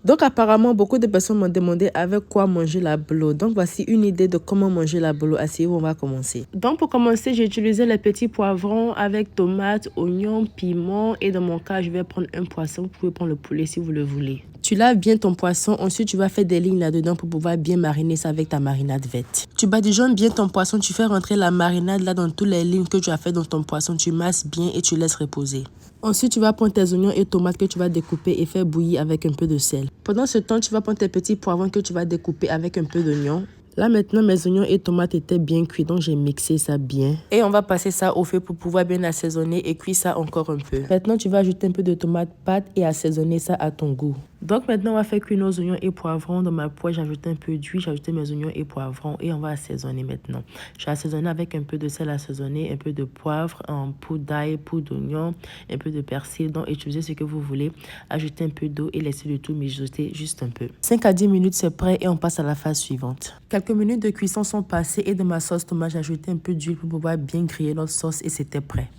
Donc apparemment, beaucoup de personnes m'ont demandé avec quoi manger la bolo. Donc voici une idée de comment manger la bolo. Asseyez-vous, on va commencer. Donc pour commencer, j'ai utilisé les petits poivrons avec tomates, oignons, piments. Et dans mon cas, je vais prendre un poisson. Vous pouvez prendre le poulet si vous le voulez. Tu laves bien ton poisson, ensuite tu vas faire des lignes là-dedans pour pouvoir bien mariner ça avec ta marinade verte. Tu badigeonnes bien ton poisson, tu fais rentrer la marinade là dans toutes les lignes que tu as fait dans ton poisson. Tu masses bien et tu laisses reposer. Ensuite, tu vas prendre tes oignons et tomates que tu vas découper et faire bouillir avec un peu de sel. Pendant ce temps, tu vas prendre tes petits poivrons que tu vas découper avec un peu d'oignon. Là maintenant, mes oignons et tomates étaient bien cuits, donc j'ai mixé ça bien. Et on va passer ça au feu pour pouvoir bien assaisonner et cuire ça encore un peu. Maintenant, tu vas ajouter un peu de tomate pâte et assaisonner ça à ton goût. Donc maintenant, on va faire cuire nos oignons et poivrons. Dans ma poêle, j'ai ajouté un peu d'huile, j'ai ajouté mes oignons et poivrons et on va assaisonner maintenant. J'ai assaisonné avec un peu de sel assaisonné, un peu de poivre, un poudre d'ail, poudre d'oignon, un peu de persil. Donc utilisez ce que vous voulez. Ajoutez un peu d'eau et laissez le tout mijoter juste un peu. 5 à 10 minutes, c'est prêt et on passe à la phase suivante. Quelques minutes de cuisson sont passées et dans ma sauce tomate, j'ai ajouté un peu d'huile pour pouvoir bien griller notre sauce et c'était prêt.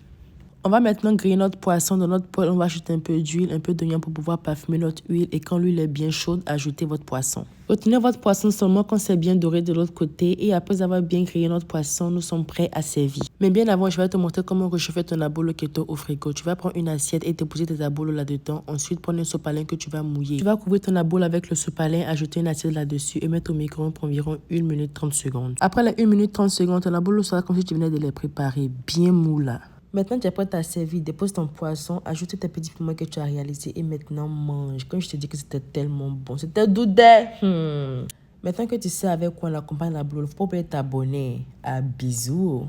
On va maintenant griller notre poisson. Dans notre poêle, on va ajouter un peu d'huile, un peu d'oignon pour pouvoir parfumer notre huile. Et quand l'huile est bien chaude, ajoutez votre poisson. Retenez votre poisson seulement quand c'est bien doré de l'autre côté. Et après avoir bien grillé notre poisson, nous sommes prêts à servir. Mais bien avant, je vais te montrer comment réchauffer ton abolo keto au frigo. Tu vas prendre une assiette et déposer tes abolos là-dedans. Ensuite, prendre un sopalin que tu vas mouiller. Tu vas couvrir ton abolo avec le sopalin, ajouter une assiette là-dessus et mettre au micro-ondes pour environ 1 minute 30 secondes. Après les 1 minute 30 secondes, ton abolo sera comme si tu venais de les préparer. Bien mou là. Maintenant, tu es prête à servir. Dépose ton poisson, ajoute tes petits piments que tu as réalisés et maintenant mange. Comme je te dis que c'était tellement bon. C'était doudé. Maintenant que tu sais avec quoi on accompagne la boule, il faut pas oublier de t'abonner. À bisous.